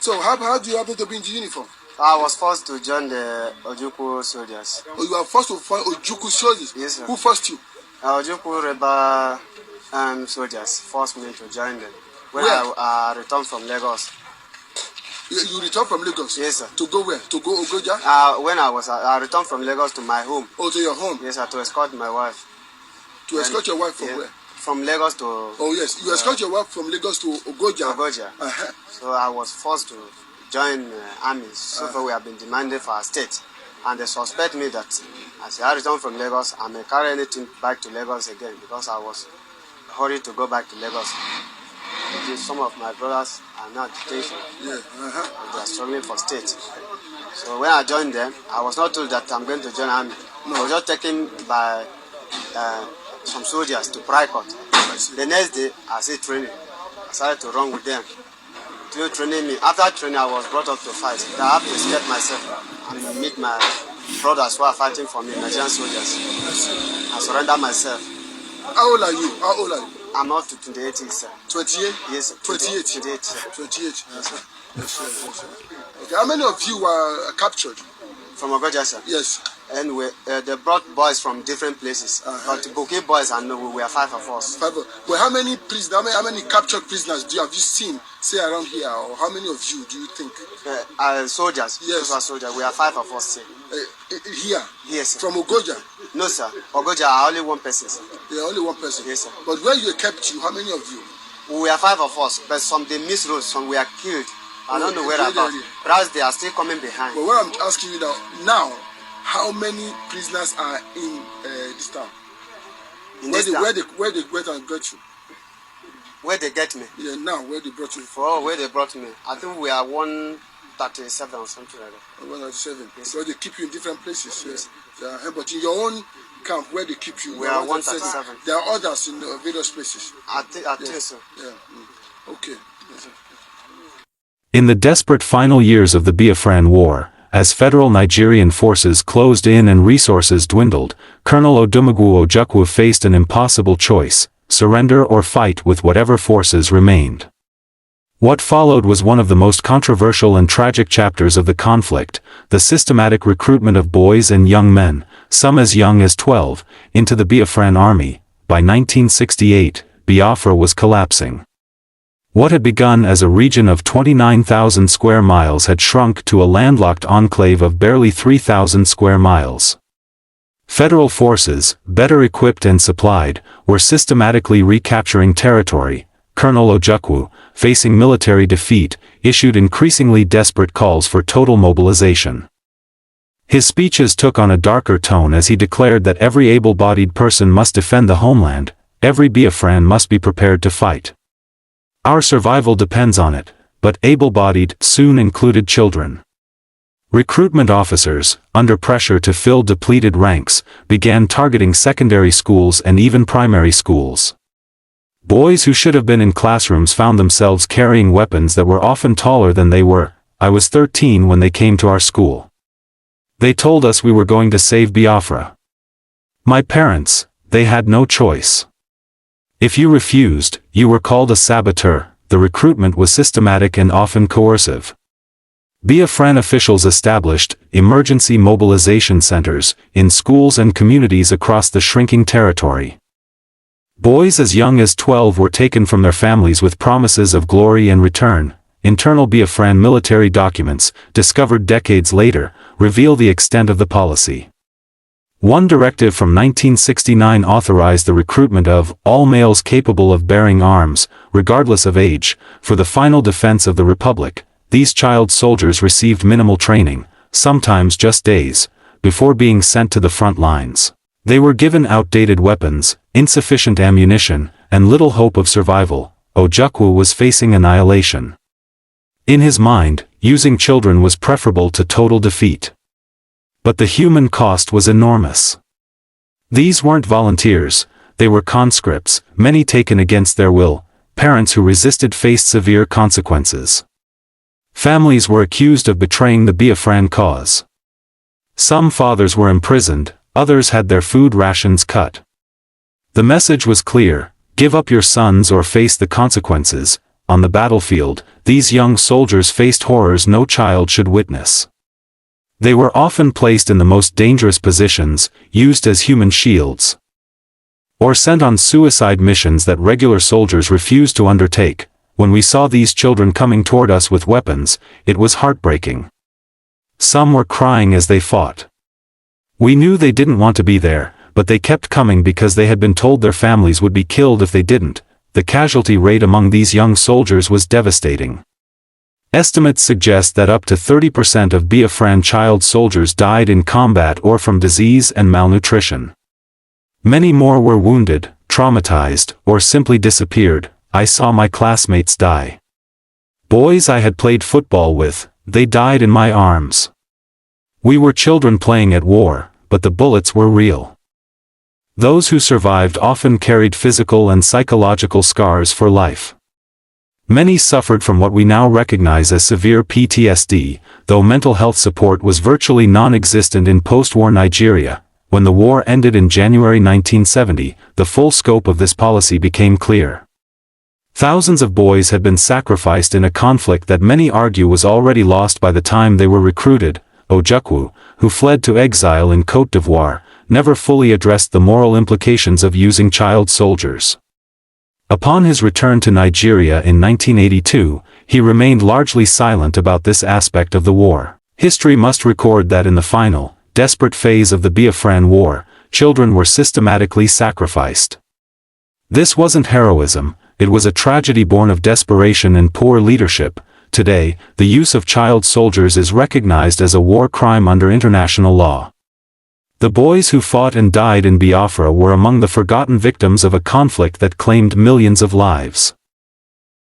So how do you happen to be in the uniform? I was forced to join the Ojukwu soldiers. Oh, you are forced to find Ojukwu soldiers? Yes, sir. Who forced you? Ojukwu rebel soldiers forced me to join them when I returned from Lagos. You returned from Lagos? Yes, sir. To go where? To go Ogoja? When I returned from Lagos to my home. Oh, to your home? Yes, sir, to escort my wife. To escort your wife from where? From Lagos to... Oh, yes. You escort your wife from Lagos to Ogoja? Ogoja. So I was forced to join army. So far we have been demanded for our state. And they suspect me that as I return from Lagos, I may carry anything back to Lagos again because I was hurried to go back to Lagos. Some of my brothers are now detention. Yeah. They are struggling for state. So when I joined them, I was not told that I'm going to join army. No. I was just taken by some soldiers to Pricot. The next day, I see training. I started to run with them. They training me. After training, I was brought up to fight. I have to escape myself and meet my brothers who are fighting for me, Nigerian soldiers. I surrender myself. How old are you? How old are you? I'm up to 28 years, sir. 28? Yes, 28? 28, sir. 28, yes, sir. Yes, sir. Okay, how many of you were captured? From Ogoja, sir? Yes. And they brought boys from different places. But Boki boys, and we were 5 of us. Well, how many prisoners, how many captured prisoners have you seen, say, around here? Or how many of you do you think? Soldiers. Yes. Soldiers. We are 5 of us, sir. Here? Yes, sir. From Ogoja? No, sir. Ogoja are only one person, sir. They are only one person? Yes, sir. But when you kept you, how many of you? We are 5 of us, but some they misrose, some we are killed. I don't know where about. Perhaps they are still coming behind. But what I'm asking you now, how many prisoners are in this town? Where they went and got you? Where they get me? Yeah, now where they brought you? Oh, where they brought me? I think we are 137 or something like that. 137. Yes. So they keep you in different places. Yes. Yeah. But in your own camp, where they keep you? We are 137. There are others in various places. I think so. Yeah. Okay. Yes, in the desperate final years of the Biafran War, as federal Nigerian forces closed in and resources dwindled, Colonel Odumegwu Ojukwu faced an impossible choice: surrender or fight with whatever forces remained. What followed was one of the most controversial and tragic chapters of the conflict: the systematic recruitment of boys and young men, some as young as 12, into the Biafran army. By 1968, Biafra was collapsing. What had begun as a region of 29,000 square miles had shrunk to a landlocked enclave of barely 3,000 square miles. Federal forces, better equipped and supplied, were systematically recapturing territory. Colonel Ojukwu, facing military defeat, issued increasingly desperate calls for total mobilization. His speeches took on a darker tone as he declared that every able-bodied person must defend the homeland, every Biafran must be prepared to fight. Our survival depends on it, but able-bodied soon included children. Recruitment officers, under pressure to fill depleted ranks, began targeting secondary schools and even primary schools. Boys who should have been in classrooms found themselves carrying weapons that were often taller than they were. I was 13 when they came to our school. They told us we were going to save Biafra. My parents, they had no choice. If you refused, you were called a saboteur. The recruitment was systematic and often coercive. Biafran officials established emergency mobilization centers in schools and communities across the shrinking territory. Boys as young as 12 were taken from their families with promises of glory and return. Internal Biafran military documents, discovered decades later, reveal the extent of the policy. One directive from 1969 authorized the recruitment of all males capable of bearing arms, regardless of age, for the final defense of the Republic. These child soldiers received minimal training, sometimes just days, before being sent to the front lines. They were given outdated weapons, insufficient ammunition, and little hope of survival. Ojukwu was facing annihilation. In his mind, using children was preferable to total defeat. But the human cost was enormous. These weren't volunteers, they were conscripts, many taken against their will. Parents who resisted faced severe consequences. Families were accused of betraying the Biafran cause. Some fathers were imprisoned, others had their food rations cut. The message was clear: give up your sons or face the consequences. on the battlefield, these young soldiers faced horrors no child should witness. They were often placed in the most dangerous positions, used as human shields, or sent on suicide missions that regular soldiers refused to undertake. When we saw these children coming toward us with weapons, it was heartbreaking. Some were crying as they fought. We knew they didn't want to be there, but they kept coming because they had been told their families would be killed if they didn't. The casualty rate among these young soldiers was devastating. Estimates suggest that up to 30% of Biafran child soldiers died in combat or from disease and malnutrition. Many more were wounded, traumatized, or simply disappeared. I saw my classmates die. Boys I had played football with, they died in my arms. We were children playing at war, but the bullets were real. Those who survived often carried physical and psychological scars for life. Many suffered from what we now recognize as severe PTSD, though mental health support was virtually non-existent in post-war Nigeria. When the war ended in January 1970, the full scope of this policy became clear. Thousands of boys had been sacrificed in a conflict that many argue was already lost by the time they were recruited. Ojukwu, who fled to exile in Côte d'Ivoire, never fully addressed the moral implications of using child soldiers. Upon his return to Nigeria in 1982, he remained largely silent about this aspect of the war. History must record that in the final, desperate phase of the Biafran War, children were systematically sacrificed. This wasn't heroism, it was a tragedy born of desperation and poor leadership. Today, the use of child soldiers is recognized as a war crime under international law. The boys who fought and died in Biafra were among the forgotten victims of a conflict that claimed millions of lives.